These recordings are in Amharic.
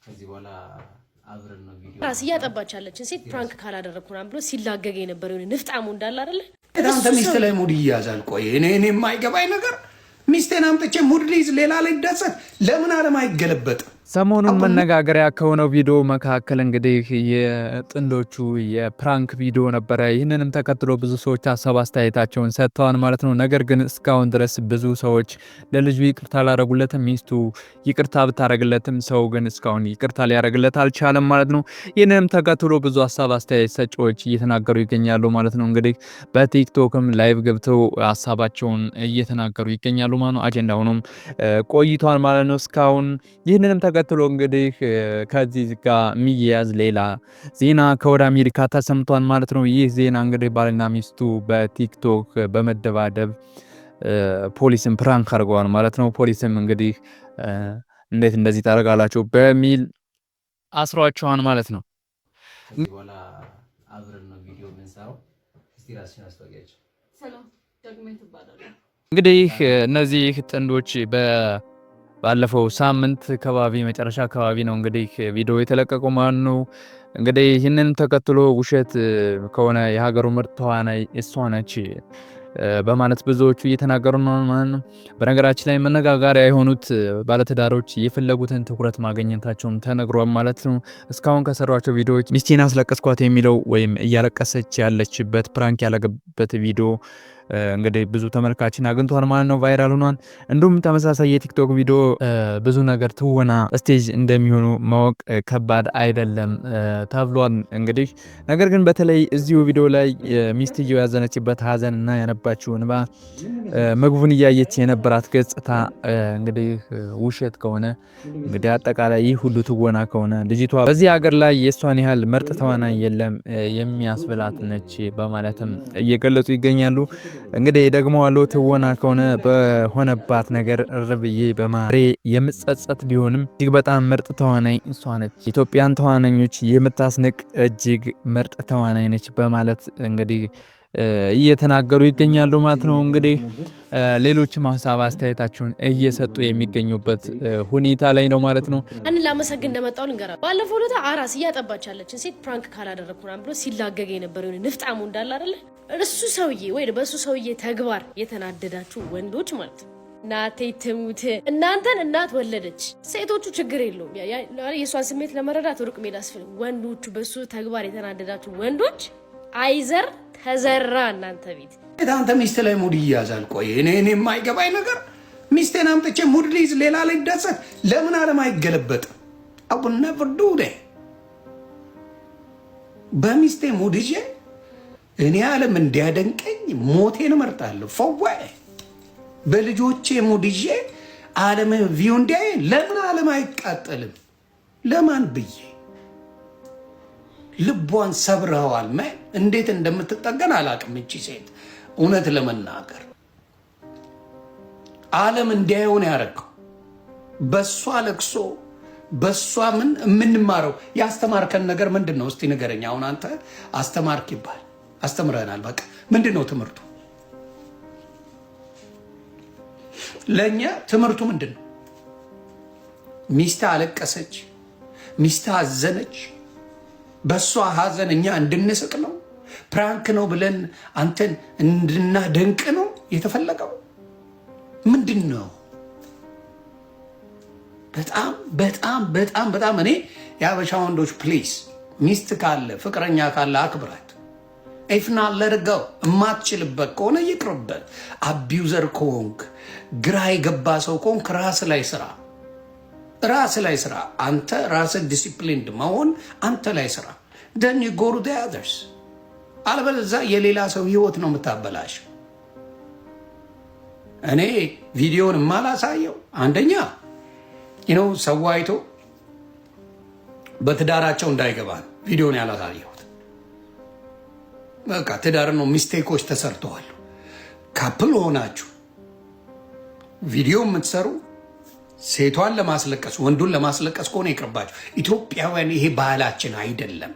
ከዚህ በኋላ አብረን ነው ቪዲዮ ራስ እያጠባቻለችን ሴት ፕራንክ ካላደረኩና ብሎ ሲላገገ የነበረ የሆነ ንፍጣሙ እንዳለ አይደለ? አንተ ሚስት ላይ ሙድ ይያዛል። ቆይ እኔ የማይገባኝ ነገር ሚስቴን አምጥቼ ሙድ ሊይዝ ሌላ ላይ ደሰት ለምን ዓለም አይገለበጥም? ሰሞኑን መነጋገሪያ ከሆነው ቪዲዮ መካከል እንግዲህ የጥንዶቹ የፕራንክ ቪዲዮ ነበረ። ይህንንም ተከትሎ ብዙ ሰዎች ሀሳብ አስተያየታቸውን ሰጥተዋል ማለት ነው። ነገር ግን እስካሁን ድረስ ብዙ ሰዎች ለልጁ ይቅርታ አላደረጉለትም። ሚስቱ ይቅርታ ብታደረግለትም ሰው ግን እስካሁን ይቅርታ ሊያደረግለት አልቻለም ማለት ነው። ይህንንም ተከትሎ ብዙ ሀሳብ አስተያየት ሰጪዎች እየተናገሩ ይገኛሉ ማለት ነው። እንግዲህ በቲክቶክም ላይቭ ገብተው ሀሳባቸውን እየተናገሩ ይገኛሉ ማለት ነው። አጀንዳ ሆኖም ቆይቷል ማለት ነው እስካሁን ይህንንም ተከትሎ እንግዲህ ከዚህ ጋር የሚያያዝ ሌላ ዜና ከወደ አሜሪካ ተሰምቷል ማለት ነው። ይህ ዜና እንግዲህ ባልና ሚስቱ በቲክቶክ በመደባደብ ፖሊስን ፕራንክ አድርገዋል ማለት ነው። ፖሊስም እንግዲህ እንዴት እንደዚህ ታደርጋላችሁ በሚል አስሯቸዋል ማለት ነው። በኋላ አብረን ነው ቪዲዮ የምንሰራው። እስቲ ራስሽን አስተዋውቂያቸው። ሰላም ዳግመኝ ትባላለህ። እንግዲህ እነዚህ ጥንዶች ባለፈው ሳምንት ከባቢ መጨረሻ አካባቢ ነው እንግዲህ ቪዲዮ የተለቀቀው ማለት ነው። እንግዲህ ይህንን ተከትሎ ውሸት ከሆነ የሀገሩ ምርጥ ተዋናይ እሷ ነች በማለት ብዙዎቹ እየተናገሩ ነው ማለት ነው። በነገራችን ላይ መነጋገሪያ የሆኑት ባለትዳሮች የፈለጉትን ትኩረት ማግኘታቸውን ተነግሯል ማለት ነው። እስካሁን ከሰሯቸው ቪዲዮዎች ሚስቴን አስለቀስኳት የሚለው ወይም እያለቀሰች ያለችበት ፕራንክ ያለበት ቪዲዮ እንግዲህ ብዙ ተመልካችን አግኝቷል ማለት ነው። ቫይራል ሆኗል። እንዲሁም ተመሳሳይ የቲክቶክ ቪዲዮ ብዙ ነገር ትወና ስቴጅ እንደሚሆኑ ማወቅ ከባድ አይደለም ተብሏል። እንግዲህ ነገር ግን በተለይ እዚሁ ቪዲዮ ላይ ሚስትየው ያዘነችበት ሀዘን እና ያነባችው እንባ ምግቡን እያየች የነበራት ገጽታ እንግዲህ ውሸት ከሆነ እንግዲህ አጠቃላይ ይህ ሁሉ ትወና ከሆነ ልጅቷ በዚህ ሀገር ላይ የእሷን ያህል ምርጥ ተዋናይ የለም የሚያስብላት ነች በማለትም እየገለጹ ይገኛሉ። እንግዲህ ደግሞ አለው ትወና ከሆነ በሆነባት ነገር እርብዬ በማሬ የምጸጸት ቢሆንም እጅግ በጣም ምርጥ ተዋናይ እሷ ነች። ኢትዮጵያን ተዋናኞች የምታስንቅ እጅግ ምርጥ ተዋናይ ነች በማለት እንግዲህ እየተናገሩ ይገኛሉ ማለት ነው። እንግዲህ ሌሎችም ሀሳብ አስተያየታቸውን እየሰጡ የሚገኙበት ሁኔታ ላይ ነው ማለት ነው። አንድ ላመሰግን እንደመጣው ልንገራ ባለፈው ለታ አራስ እያጠባቻለችን ሴት ፕራንክ ካላደረኩና ብሎ ሲላገገ የነበረ የሆነ ንፍጣሙ እንዳለ አይደለ? እሱ ሰውዬ ወይ በሱ ሰውዬ ተግባር የተናደዳችሁ ወንዶች ማለት ነው ናቴ ትሙት እናንተን እናት ወለደች። ሴቶቹ ችግር የለውም የእሷን ስሜት ለመረዳት ሩቅ ሜዳ አስፈልግ። ወንዶቹ በሱ ተግባር የተናደዳችሁ ወንዶች አይዘር ተዘራ እናንተ ቤት አንተ ሚስት ላይ ሙድ ይያዛል። ቆይ እኔ የማይገባኝ ነገር ሚስቴን አምጥቼ ሙድ ሊይዝ ሌላ ላይ ደሰት ለምን ዓለም አይገለበጥም? አቡነ ፍርዱ በሚስቴ ሙድ ይዤ እኔ ዓለም እንዲያደንቀኝ ሞቴን እመርጣለሁ። ፈዋይ በልጆቼ ሙድ ይዤ ዓለም ቪው እንዲያይ ለምን ዓለም አይቃጠልም? ለማን ብዬ ልቧን ሰብረዋል። እንዴት እንደምትጠገን አላቅም። እቺ ሴት እውነት ለመናገር ዓለም እንዲያየውን ያረከው በሷ ለቅሶ በሷ ምን የምንማረው ያስተማርከን ነገር ምንድን ነው? እስቲ ንገረኝ። አሁን አንተ አስተማርክ ይባል አስተምረናል። በቃ ምንድን ነው ትምህርቱ? ለእኛ ትምህርቱ ምንድን ነው? ሚስት አለቀሰች፣ ሚስት አዘነች። በሷ ሀዘን እኛ እንድንስቅ ነው? ፕራንክ ነው ብለን አንተን እንድናደንቅ ነው የተፈለገው? ምንድን ነው? በጣም በጣም በጣም በጣም እኔ የአበሻ ወንዶች ፕሊዝ ሚስት ካለ ፍቅረኛ ካለ አክብራት። ኢፍና ለርገው የማትችልበት ከሆነ ይቅርበት። አቢዩዘር ከሆንክ ግራ የገባ ሰው ከሆንክ ራስ ላይ ስራ፣ ራስ ላይ ስራ። አንተ ራስ ዲሲፕሊንድ መሆን አንተ ላይ ስራ። ደን ጎሩ አዘርስ። አለበለዚያ የሌላ ሰው ህይወት ነው የምታበላሽ። እኔ ቪዲዮን የማላሳየው አንደኛ ሰው አይቶ በትዳራቸው እንዳይገባ ቪዲዮን ያላሳየሁት። በቃ ትዳር ነው፣ ሚስቴኮች ተሰርተዋል። ካፕል ሆናችሁ ቪዲዮ የምትሰሩ ሴቷን ለማስለቀስ ወንዱን ለማስለቀስ ከሆነ ይቅርባችሁ። ኢትዮጵያውያን ይሄ ባህላችን አይደለም።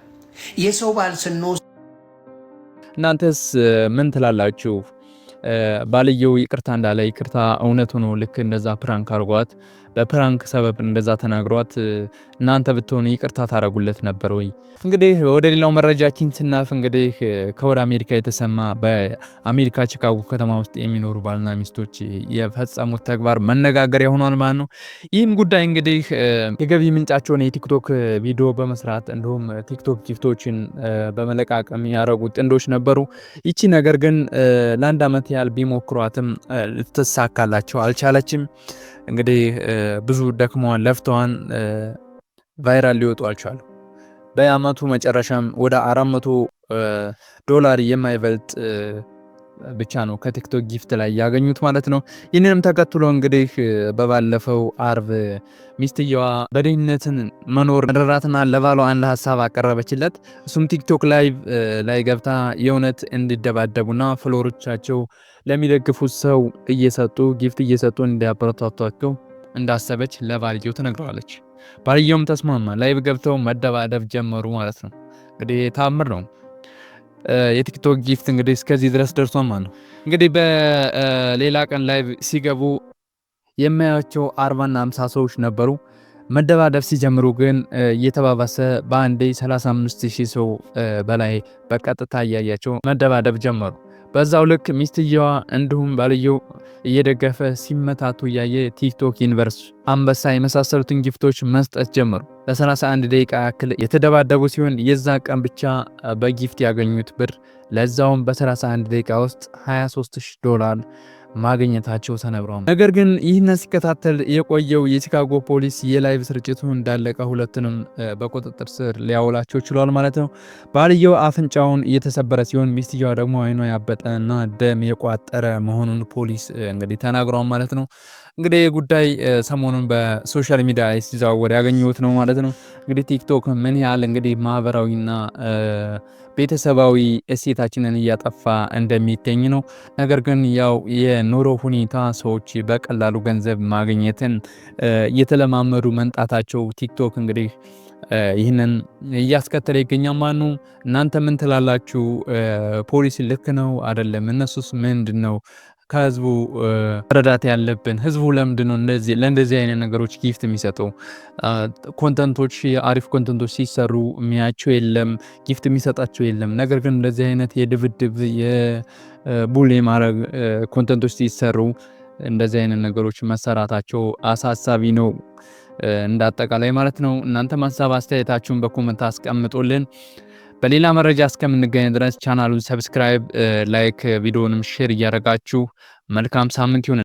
የሰው ባህል ስንወስድ እናንተስ ምን ትላላችሁ? ባልየው ይቅርታ እንዳለ ይቅርታ እውነት ሆኖ ልክ እንደዛ ፕራንክ አርጓት በፕራንክ ሰበብ እንደዛ ተናግሯት እናንተ ብትሆኑ ይቅርታ ታረጉለት ነበር ወይ? እንግዲህ ወደ ሌላው መረጃችን ስናልፍ እንግዲህ ከወደ አሜሪካ የተሰማ በአሜሪካ ቺካጎ ከተማ ውስጥ የሚኖሩ ባልና ሚስቶች የፈጸሙት ተግባር መነጋገሪያ ሆኗል ማለት ነው። ይህም ጉዳይ እንግዲህ የገቢ ምንጫቸውን የቲክቶክ ቪዲዮ በመስራት እንዲሁም ቲክቶክ ጊፍቶችን በመለቃቀም ያደረጉት ጥንዶች ነበሩ። ይቺ ነገር ግን ለአንድ ዓመት ያህል ቢሞክሯትም ልትሳካላቸው አልቻለችም። እንግዲህ ብዙ ደክመዋን ለፍተዋን ቫይራል ሊወጡ አልቻሉ። በአመቱ መጨረሻም ወደ $400 የማይበልጥ ብቻ ነው ከቲክቶክ ጊፍት ላይ ያገኙት ማለት ነው። ይህንንም ተከትሎ እንግዲህ በባለፈው አርብ ሚስትየዋ በድህነትን መኖር መረራትና ለባሏ አንድ ሀሳብ አቀረበችለት። እሱም ቲክቶክ ላይ ገብታ የእውነት እንዲደባደቡና ፍሎሮቻቸው ለሚደግፉት ሰው እየሰጡ ጊፍት እየሰጡ እንዲያበረታቷቸው እንዳሰበች ለባልየው ትነግረዋለች። ባልየውም ተስማማ። ላይቭ ገብተው መደባደብ ጀመሩ ማለት ነው። እንግዲህ ታምር ነው። የቲክቶክ ጊፍት እንግዲህ እስከዚህ ድረስ ደርሷል ማለት ነው። እንግዲህ በሌላ ቀን ላይቭ ሲገቡ የሚያዩቸው 40 እና 50 ሰዎች ነበሩ። መደባደብ ሲጀምሩ ግን እየተባባሰ በአንዴ 35,000 ሰው በላይ በቀጥታ እያያቸው መደባደብ ጀመሩ። በዛው ልክ ሚስትየዋ እንዲሁም ባልየው እየደገፈ ሲመታቱ እያየ ቲክቶክ ዩኒቨርስ፣ አንበሳ የመሳሰሉትን ጊፍቶች መስጠት ጀመሩ። ለ31 ደቂቃ ያክል የተደባደቡ ሲሆን የዛ ቀን ብቻ በጊፍት ያገኙት ብር ለዛውም በ31 ደቂቃ ውስጥ $23,000 ማግኘታቸው ተነግሯል። ነገር ግን ይህን ሲከታተል የቆየው የቺካጎ ፖሊስ የላይቭ ስርጭቱ እንዳለቀ ሁለቱንም በቁጥጥር ስር ሊያውላቸው ችሏል ማለት ነው። ባልየው አፍንጫውን እየተሰበረ ሲሆን ሚስትየዋ ደግሞ አይኗ ያበጠና ደም የቋጠረ መሆኑን ፖሊስ እንግዲህ ተናግሯል ማለት ነው። እንግዲህ ጉዳይ ሰሞኑን በሶሻል ሚዲያ ላይ ሲዘዋወር ያገኘሁት ነው ማለት ነው። እንግዲህ ቲክቶክ ምን ያህል እንግዲህ ማህበራዊና ቤተሰባዊ እሴታችንን እያጠፋ እንደሚገኝ ነው። ነገር ግን ያው የኑሮ ሁኔታ ሰዎች በቀላሉ ገንዘብ ማግኘትን እየተለማመዱ መንጣታቸው ቲክቶክ እንግዲህ ይህንን እያስከተለ ይገኛል ማለት ነው። እናንተ ምን ትላላችሁ? ፖሊሲ ልክ ነው አይደለም? እነሱስ ምንድን ነው ከህዝቡ ረዳት ያለብን? ህዝቡ ለምንድን ነው ለእንደዚህ አይነት ነገሮች ጊፍት የሚሰጠው? ኮንተንቶች አሪፍ ኮንተንቶች ሲሰሩ የሚያቸው የለም፣ ጊፍት የሚሰጣቸው የለም። ነገር ግን እንደዚህ አይነት የድብድብ የቡል የማድረግ ኮንተንቶች ሲሰሩ እንደዚህ አይነት ነገሮች መሰራታቸው አሳሳቢ ነው እንዳጠቃላይ ማለት ነው። እናንተ ሀሳብ አስተያየታችሁን በኮመንት አስቀምጡልን። በሌላ መረጃ እስከምንገናኝ ድረስ ቻናሉን ሰብስክራይብ፣ ላይክ፣ ቪዲዮንም ሼር እያደረጋችሁ መልካም ሳምንት ይሁን።